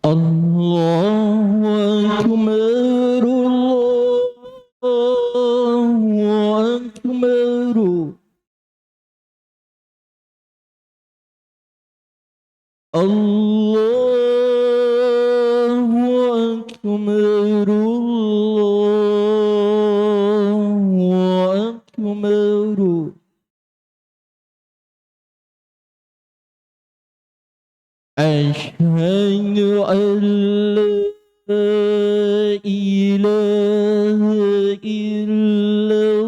Allahu Akbar, Allahu Akbar, Allahu Akbar, Allahu Akbar. Asyhadu an la ilaha illallah.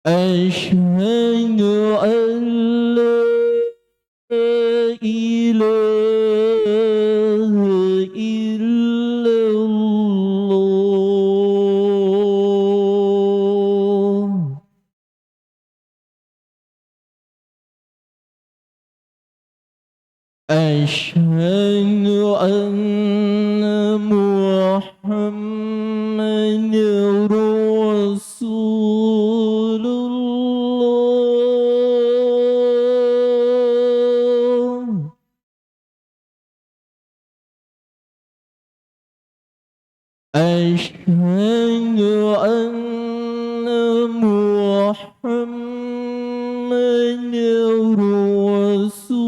Asyhadu an la ilaha illallah. Asyhadu anna Muhammadar Rasulullah. Asyhadu anna Muhammadar Rasulullah.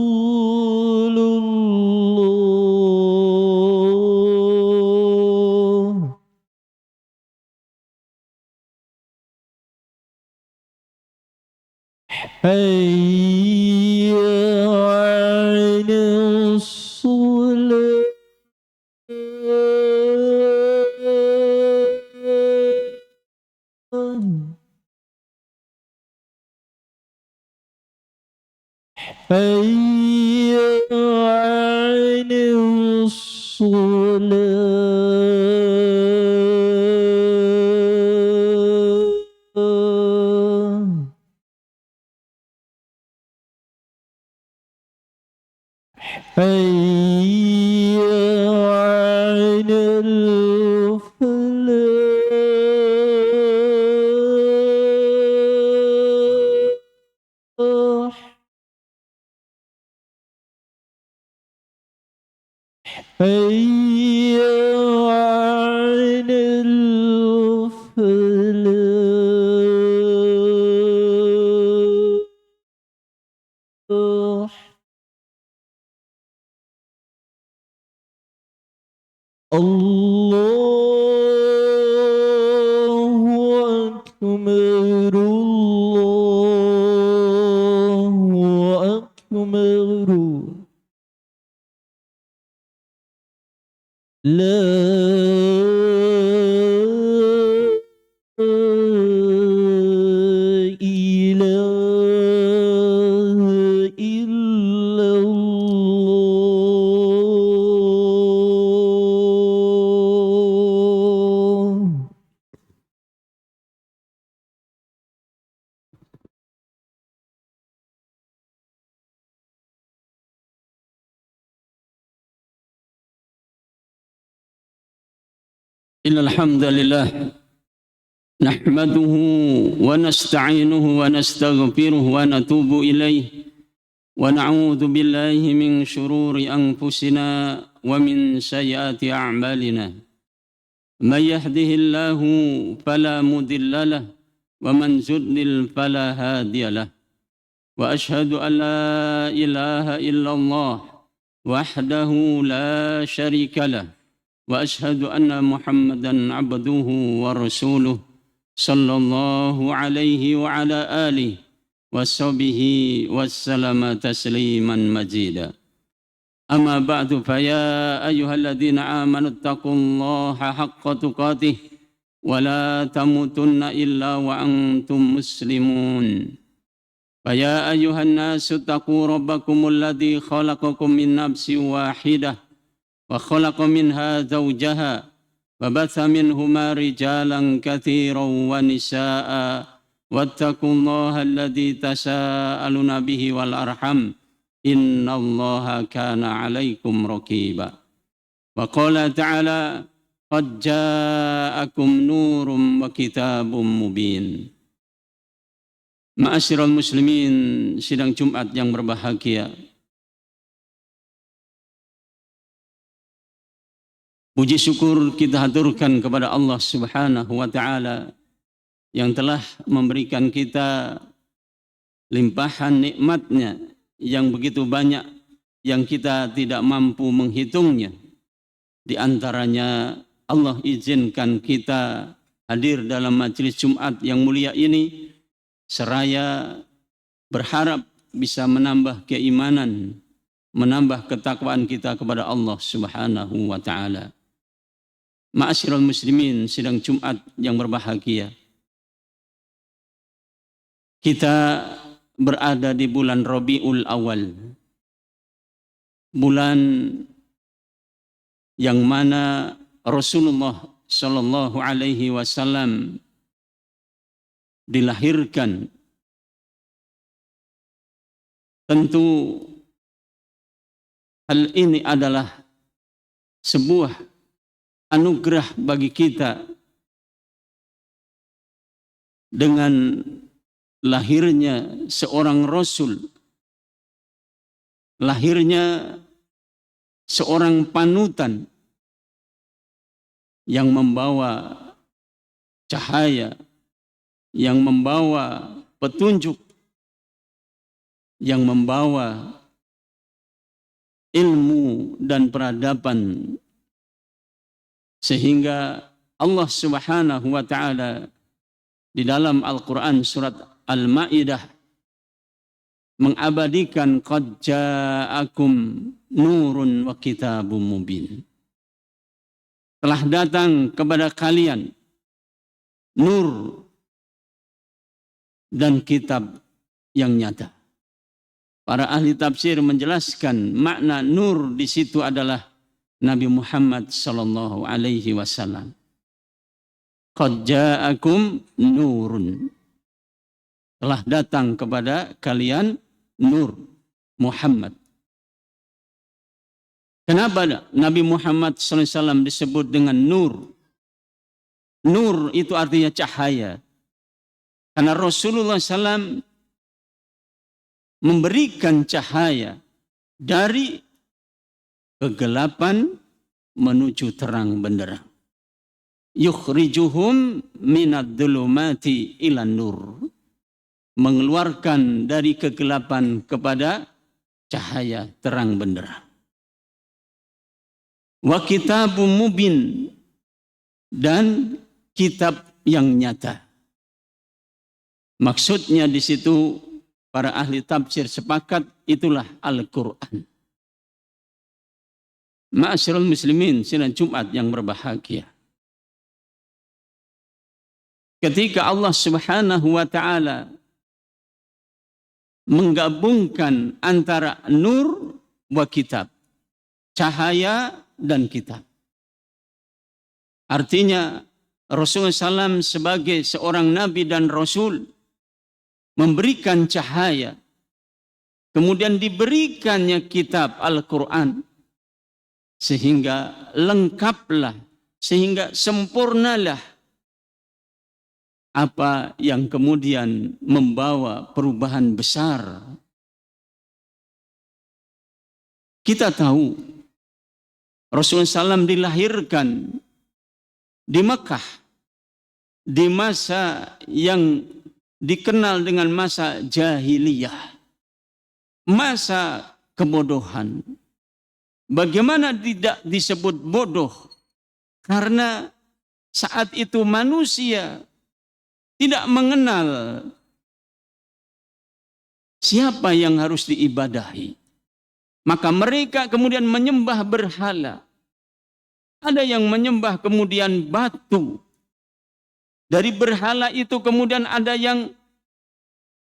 Hayya 'alas shalah. Hayya 'alas shalah. Hayya 'alal falah. Hayya 'alal falah. Allahu Akbar, Allahu Akbar. La ilaha illallah. إن الحمد لله نحمده ونستعينه ونستغفره ونتوب إليه ونعوذ بالله من شرور أنفسنا ومن سيئات أعمالنا. من يهده الله فلا مضل له ومن يضلل فلا هادي له. وأشهد أن لا إله إلا الله وحده لا شريك له. وأشهد أن محمدًا عبده ورسوله صلى الله عليه وعلى آله وصحبه وسلم تسليمًا مزيدا. أما بعد فيا أيها الذين آمنوا اتقوا الله حق تقاته ولا تموتن إلا وأنتم مسلمون. فيا أيها الناس اتقوا ربكم الذي خلقكم من نفس واحدة وخلق منها زوجها وبث منهما رجالا كثيرا ونساء واتقوا الله الذي تساءلون به والأرحم إن الله كان عليكم رقيبا. وقال تعالى qad ja'akum nurum wa kitabum mubin. Ma'asyiral muslimin, sidang Jumat yang berbahagia. Puji syukur kita haturkan kepada Allah Subhanahu wa taala yang telah memberikan kita limpahan nikmatnya yang begitu banyak yang kita tidak mampu menghitungnya. Di antaranya Allah izinkan kita hadir dalam majelis Jumat yang mulia ini seraya berharap bisa menambah keimanan, menambah ketakwaan kita kepada Allah Subhanahu wa taala. Ma'asyiral muslimin, sidang Jumat yang berbahagia. Kita berada di bulan Rabiul Awal. Bulan yang mana Rasulullah sallallahu alaihi wasallam dilahirkan. Tentu hal ini adalah sebuah anugerah bagi kita dengan lahirnya seorang Rasul, lahirnya seorang panutan yang membawa cahaya, yang membawa petunjuk, yang membawa ilmu dan peradaban. Sehingga Allah Subhanahu wa taala di dalam Al-Quran surat Al-Ma'idah mengabadikan qad ja'akum nurun wa kitabum mubin. Telah datang kepada kalian nur dan kitab yang nyata. Para ahli tafsir menjelaskan makna nur di situ adalah Nabi Muhammad sallallahu alaihi wasallam. Qad ja'akum nurun. Telah datang kepada kalian nur Muhammad. Kenapa Nabi Muhammad sallallahu alaihi wasallam disebut dengan nur? Nur itu artinya cahaya. Karena Rasulullah SAW memberikan cahaya dari kegelapan menuju terang benderang. Yukhrijuhum minad dhulumati ilan nur. Mengeluarkan dari kegelapan kepada cahaya terang benderang. Wa kitabum mubin. Dan kitab yang nyata. Maksudnya di situ para ahli tafsir sepakat itulah Al-Quran. Ma'asyiral muslimin, sidang Jumat yang berbahagia. Ketika Allah Subhanahu wa taala menggabungkan antara nur wa kitab, cahaya dan kitab. Artinya Rasulullah SAW sebagai seorang nabi dan rasul memberikan cahaya, kemudian diberikannya kitab Al-Quran, sehingga lengkaplah, sehingga sempurnalah apa yang kemudian membawa perubahan besar. Kita tahu Rasulullah SAW dilahirkan di Mekah di masa yang dikenal dengan masa jahiliyah, masa kebodohan. Bagaimana tidak disebut bodoh? Karena saat itu manusia tidak mengenal siapa yang harus diibadahi. Maka mereka kemudian menyembah berhala. Ada yang menyembah kemudian batu. Dari berhala itu kemudian ada yang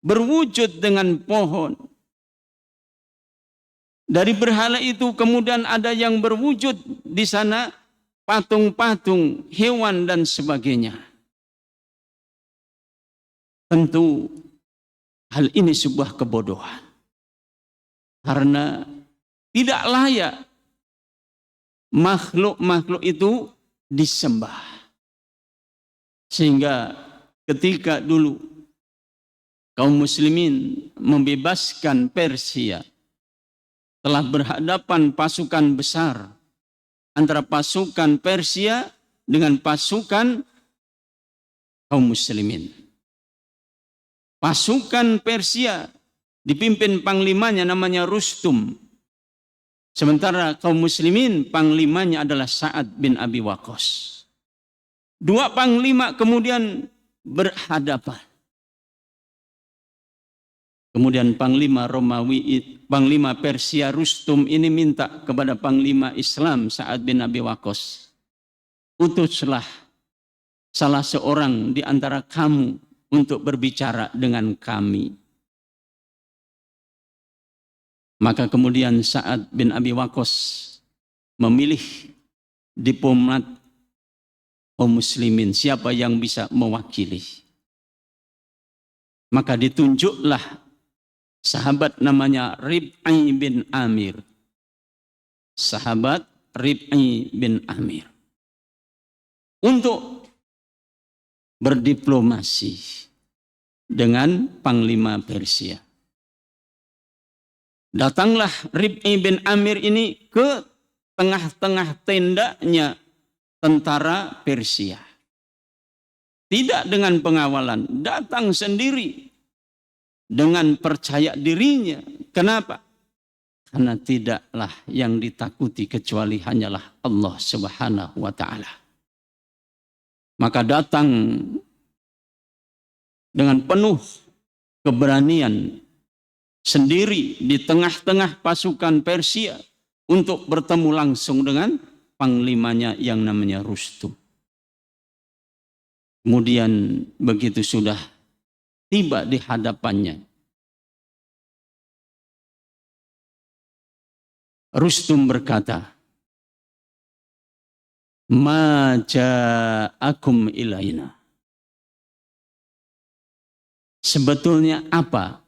berwujud dengan pohon. Dari berhala itu kemudian ada yang berwujud di sana patung-patung, hewan dan sebagainya. Tentu hal ini sebuah kebodohan. Karena tidak layak makhluk-makhluk itu disembah. Sehingga ketika dulu kaum muslimin membebaskan Persia, telah berhadapan pasukan besar antara pasukan Persia dengan pasukan kaum muslimin. Pasukan Persia dipimpin panglimanya namanya Rustum. Sementara kaum muslimin panglimanya adalah Sa'ad bin Abi Waqqas. Dua panglima kemudian berhadapan. Kemudian panglima Romawi, panglima Persia Rustum ini minta kepada panglima Islam Sa'ad bin Abi Waqqas, utuslah salah seorang di antara kamu untuk berbicara dengan kami. Maka kemudian Sa'ad bin Abi Waqqas memilih diplomat kaum muslimin, siapa yang bisa mewakili. Maka ditunjuklah sahabat namanya Rib'i bin Amir. Sahabat Rib'i bin Amir. Untuk berdiplomasi dengan panglima Persia. Datanglah Rib'i bin Amir ini ke tengah-tengah tendanya tentara Persia. Tidak dengan pengawalan, datang sendiri dengan percaya dirinya. Kenapa? Karena tidaklah yang ditakuti kecuali hanyalah Allah Subhanahu wa taala. Maka datang dengan penuh keberanian sendiri di tengah-tengah pasukan Persia untuk bertemu langsung dengan panglimanya yang namanya Rustum. Kemudian begitu sudah tiba di hadapannya, Rustum berkata, "Ma ja'akum ilaina." Sebetulnya apa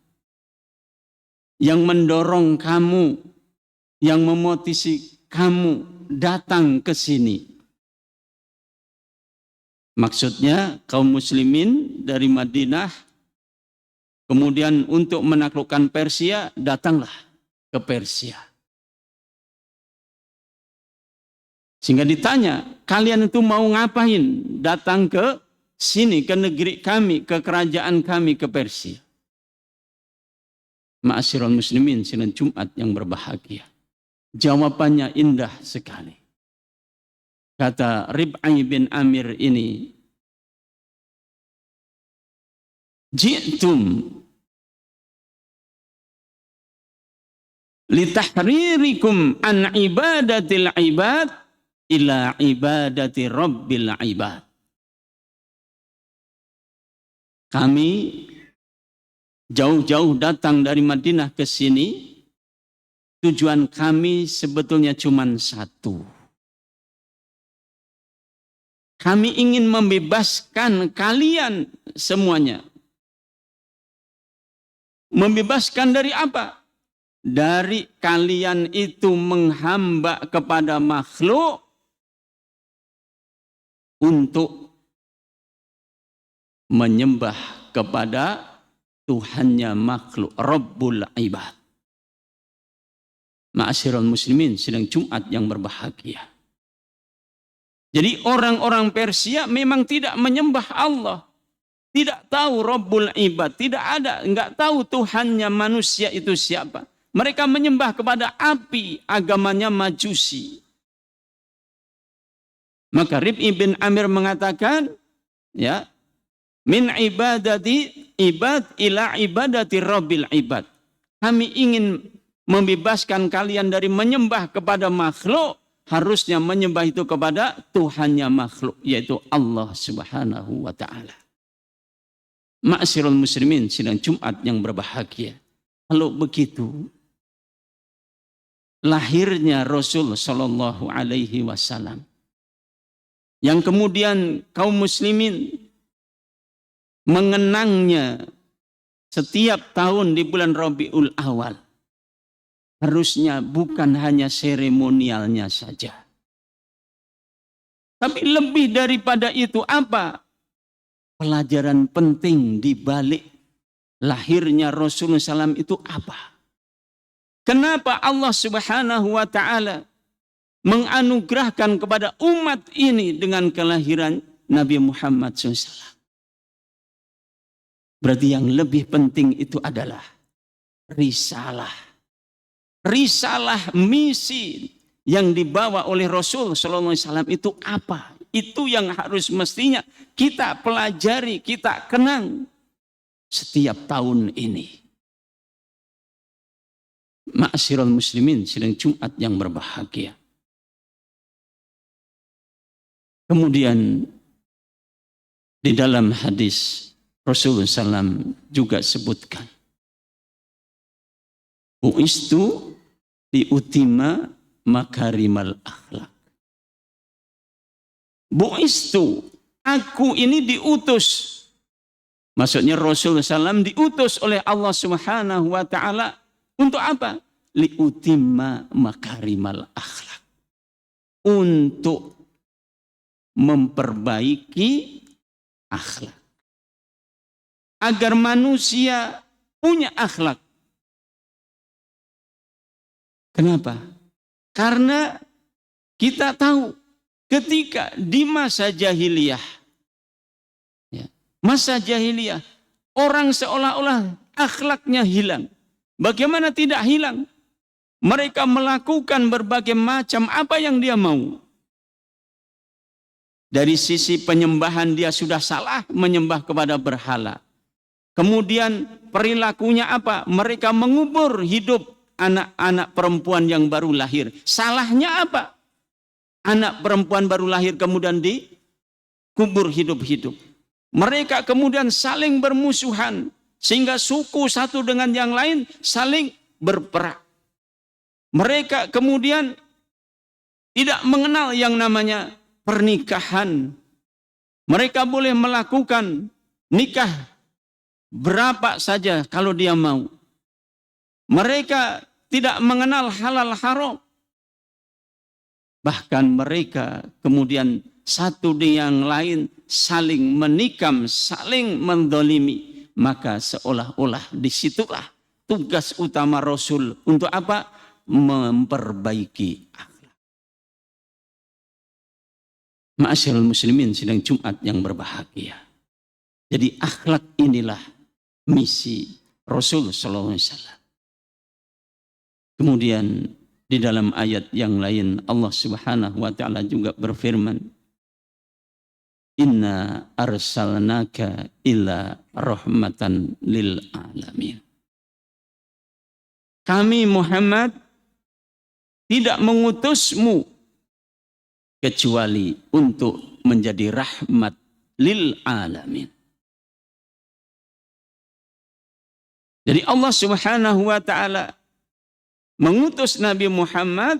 yang mendorong kamu, yang memotivasi kamu datang ke sini? Maksudnya kaum muslimin dari Madinah kemudian untuk menaklukkan Persia datanglah ke Persia. Sehingga ditanya, kalian itu mau ngapain datang ke sini, ke negeri kami, ke kerajaan kami, ke Persia? Ma'asyiral muslimin sidang Jumat yang berbahagia. Jawabannya indah sekali. Kata Rib'i bin Amir ini, "Ji'tum litahririkum an ibadatil ibad ila ibadati rabbil ibad." Kami jauh-jauh datang dari Madinah ke sini, tujuan kami sebetulnya cuma satu. Kami ingin membebaskan kalian semuanya. Membebaskan dari apa? Dari kalian itu menghamba kepada makhluk untuk menyembah kepada Tuhannya makhluk, Rabbul Ibad. Ma'asyiral muslimin sidang Jumat yang berbahagia. Jadi orang-orang Persia memang tidak menyembah Allah. Tidak tahu Rabbul Ibad. Tidak ada, enggak tahu Tuhannya manusia itu siapa. Mereka menyembah kepada api, agamanya Majusi. Maka Rib'i bin Amir mengatakan, ya, min ibadati ibad ila ibadati Rabbil Ibad. Kami ingin membebaskan kalian dari menyembah kepada makhluk, harusnya menyembah itu kepada Tuhannya makhluk, yaitu Allah Subhanahu wa ta'ala. Ma'asyiral muslimin sidang Jumat yang berbahagia. Kalau begitu, lahirnya Rasul sallallahu alaihi wasallam, yang kemudian kaum muslimin mengenangnya setiap tahun di bulan Rabiul Awal. Harusnya bukan hanya seremonialnya saja. Tapi lebih daripada itu apa? Pelajaran penting di balik lahirnya Rasulullah SAW itu apa? Kenapa Allah Subhanahu wa Ta'ala menganugerahkan kepada umat ini dengan kelahiran Nabi Muhammad SAW? Berarti yang lebih penting itu adalah risalah. Risalah misi yang dibawa oleh Rasul Sallallahu Alaihi Wasallam itu apa? Itu yang harus mestinya kita pelajari, kita kenang setiap tahun ini. Ma'asyiral muslimin, sidang Jumat yang berbahagia. Kemudian di dalam hadis Rasulullah SAW juga sebutkan, Bu'istu liutima makarimal akhlak. Bu'istu, aku ini diutus. Maksudnya Rasulullah SAW diutus oleh Allah Subhanahu wa Ta'ala untuk apa? Liutima makarimal akhlak. Untuk memperbaiki akhlak. Agar manusia punya akhlak. Kenapa? Karena kita tahu ketika di masa jahiliyah, masa jahiliyah, orang seolah-olah akhlaknya hilang. Bagaimana tidak hilang? Mereka melakukan berbagai macam apa yang dia mau. Dari sisi penyembahan dia sudah salah, menyembah kepada berhala. Kemudian perilakunya apa? Mereka mengubur hidup anak-anak perempuan yang baru lahir. Salahnya apa? Anak perempuan baru lahir kemudian dikubur hidup-hidup. Mereka kemudian saling bermusuhan. Sehingga suku satu dengan yang lain saling berperang. Mereka kemudian tidak mengenal yang namanya pernikahan. Mereka boleh melakukan nikah berapa saja kalau dia mau. Mereka tidak mengenal halal haram. Bahkan mereka kemudian satu dengan yang lain saling menikam, saling mendolimi. Maka seolah-olah disitulah tugas utama Rasul untuk apa? Memperbaiki akhlak. Ma'asyiral muslimin sidang Jumat yang berbahagia. Jadi akhlak inilah misi Rasul Sallallahu Alaihi Wasallam. Kemudian di dalam ayat yang lain Allah Subhanahu wa Ta'ala juga berfirman, Inna arsalnaka illa rahmatan lil alamin. Kami Muhammad tidak mengutusmu kecuali untuk menjadi rahmat lil alamin. Jadi Allah Subhanahu wa Ta'ala mengutus Nabi Muhammad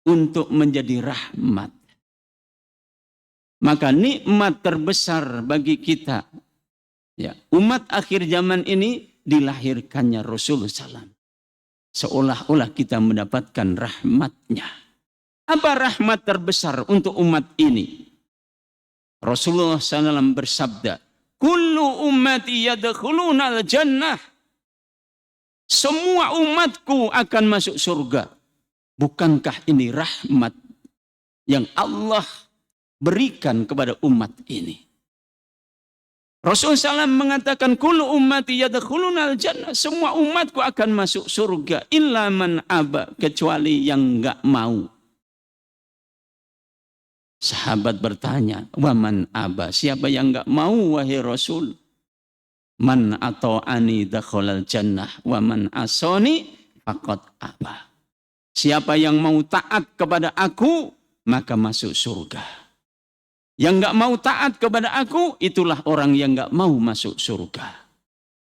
untuk menjadi rahmat. Maka nikmat terbesar bagi kita, ya, umat akhir zaman ini dilahirkannya Rasulullah SAW. Seolah-olah kita mendapatkan rahmatnya. Apa rahmat terbesar untuk umat ini? Rasulullah SAW bersabda, Kullu ummati yadkhuluna al-jannah. Semua umatku akan masuk surga. Bukankah ini rahmat yang Allah berikan kepada umat ini? Rasulullah SAW mengatakan, Kullu ummati yadkhuluna al-jannah. Semua umatku akan masuk surga. Illa man aba, kecuali yang enggak mau. Sahabat bertanya, wa man aba, siapa yang enggak mau wahai Rasul? Man ata'ani dakhalal jannah wa man asani faqad aba. Siapa yang mau taat kepada aku maka masuk surga. Yang enggak mau taat kepada aku itulah orang yang enggak mau masuk surga.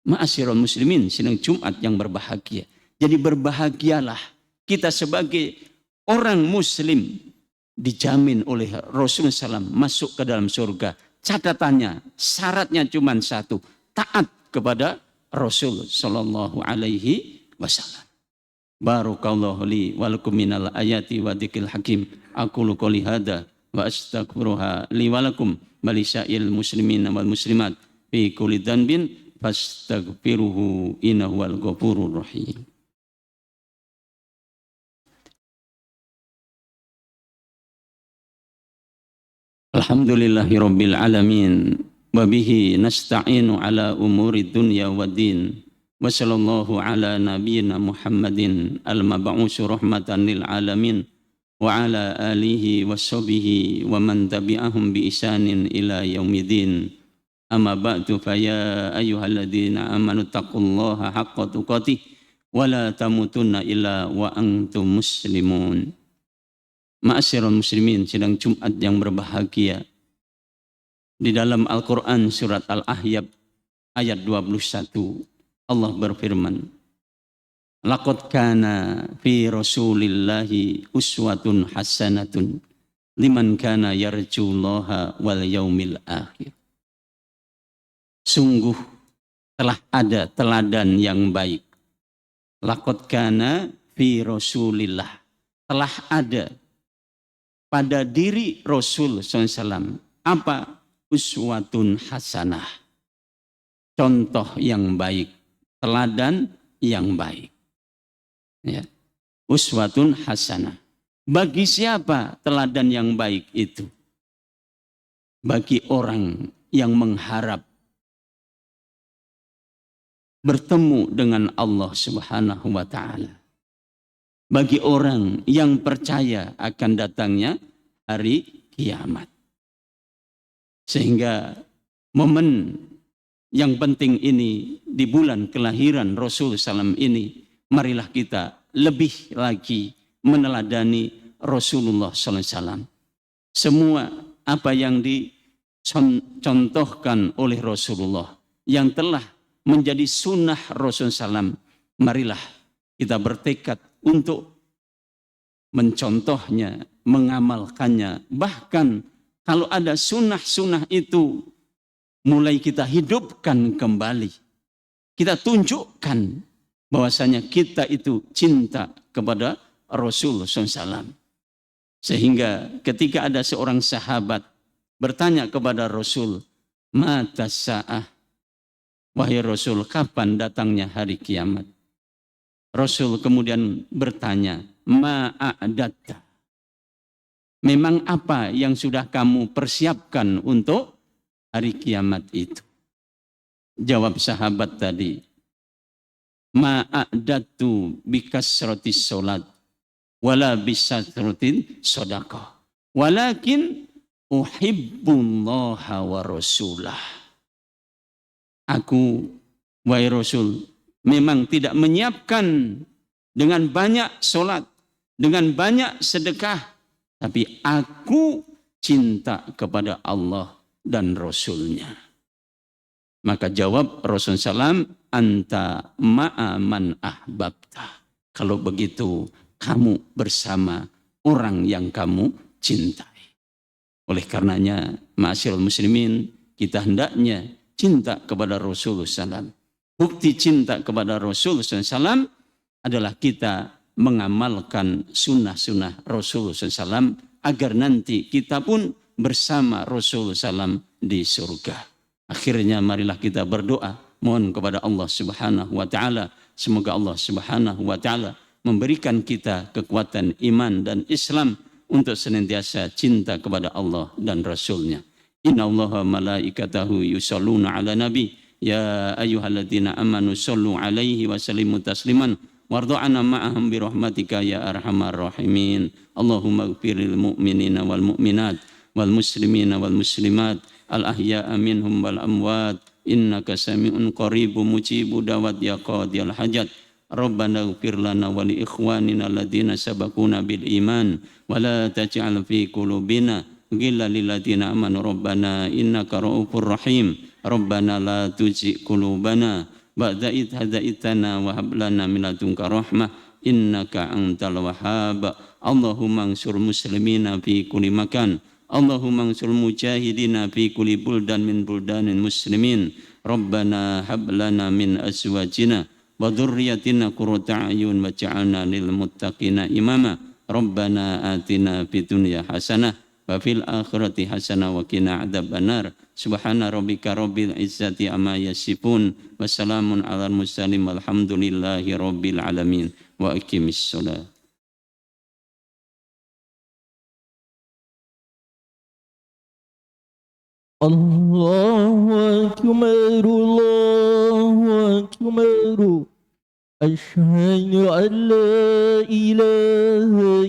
Ma'asyiral muslimin sidang Jumat yang berbahagia. Jadi berbahagialah kita sebagai orang muslim dijamin oleh Rasulullah SAW masuk ke dalam surga. Catatannya, syaratnya cuma satu. Taat kepada Rasul sallallahu alaihi wasallam. Barakallahu li wa lakum minal ayati wa dzikril hakim. Aqulu qouli hadza wa astaghfiruha li wa lakum balisail muslimin wal muslimat fi kulli dhanbin fastaghfiruhu innahu wal ghafurur rahim. Alhamdulillahi rabbil alamin wa bihi nasta'inu ala umuri dunya waddin wa sallallahu ala nabiyyina Muhammadin al-mab'usu rahmatan lil alamin wa ala alihi wa sahbihi wa man tabi'ahum bi ihsanin ila yaumiddin. Amma ba'du fa ya ayyuhalladzina amanu taqullaha haqqa tuqatih wa la tamutunna illa wa antum muslimun. Ma'asyiral muslimin, sidang Jumat yang berbahagia. Di dalam Al-Quran surat Al-Ahzab ayat 21 Allah berfirman, laqad kana fi rasulillahi uswatun hasanatun liman kana yarjullaha wal yaumil akhir. Sungguh telah ada teladan yang baik. Laqad kana fi rasulillah, telah ada pada diri Rasul SAW. Apa? Uswatun hasanah. Contoh yang baik. Teladan yang baik. Ya. Uswatun hasanah. Bagi siapa teladan yang baik itu? Bagi orang yang mengharap bertemu dengan Allah Subhanahu wa ta'ala. Bagi orang yang percaya akan datangnya hari kiamat. Sehingga momen yang penting ini di bulan kelahiran Rasul SAW ini, marilah kita lebih lagi meneladani Rasulullah SAW. Semua apa yang dicontohkan oleh Rasulullah, yang telah menjadi sunnah Rasul SAW, marilah kita bertekad untuk mencontohnya, mengamalkannya. Bahkan kalau ada sunnah-sunnah itu mulai kita hidupkan kembali. Kita tunjukkan bahwasanya kita itu cinta kepada Rasul SAW. Sehingga ketika ada seorang sahabat bertanya kepada Rasul, mata sa'ah, wahai Rasul, kapan datangnya hari kiamat? Rasul kemudian bertanya, ma'adatta, memang apa yang sudah kamu persiapkan untuk hari kiamat itu? Jawab sahabat tadi, ma'adatu bikasratis sholat wala bisasratin sodaqah walakin uhibbullaha wa rasulah. Aku, wahai Rasul, memang tidak menyiapkan dengan banyak sholat, dengan banyak sedekah, tapi aku cinta kepada Allah dan Rasulnya. Maka jawab Rasul SAW, anta ma'aman ahbabta. Kalau begitu, kamu bersama orang yang kamu cintai. Oleh karenanya, ma'asyiral muslimin, kita hendaknya cinta kepada Rasulullah SAW. Bukti cinta kepada Rasulullah SAW adalah kita mengamalkan sunnah-sunnah Rasulullah SAW agar nanti kita pun bersama Rasulullah SAW di surga. Akhirnya marilah kita berdoa, mohon kepada Allah Subhanahu wa ta'ala, semoga Allah Subhanahu wa ta'ala memberikan kita kekuatan iman dan Islam untuk senantiasa cinta kepada Allah dan Rasulnya. Inna Allaha malaikatahu yusalluna ala nabi ya ayyuhalladzina amanu sallu alaihi wa sallimu tasliman wardu'ana ma'ahum birahmatika ya arhamar rahimin. Allahumma ighfiril mu'minina wal mu'minat wal muslimina wal muslimat al ahya'a minhum wal amwat innaka sami'un qaribun mujibu da'wat ya qadiyal hajat. Rabbana ighfir lana wa li ikhwanina alladziina sabaquna bil iman wa la taj'al fi qulubina ghillan lil ladzina amanu rabbana innaka ra'ufur rahim. Rabbana la tuzigh qulubana ba'da idh hadaitana wa hab lana min ladunka rahmah innaka antal wahhab. Allahumma ansur muslimina fi kulli makan. Allahumma ansur mujahidina fi kulli buldan min buldanil muslimin. Rabbana hab lana min azwajina wa dzurriyyatina qurrata a'yun waj'alna lil muttaqina imama. Rabbana atina fid dunya hasanah wa fil akhirati hasanah wa qina adzabannar. Subhana rabbika rabbil izzati amma yasifun wa salamun alal mursalin walhamdulillahi rabbil alamin. Wa aqimis shalah. الله أكبر الله أكبر أشهد أن لا إله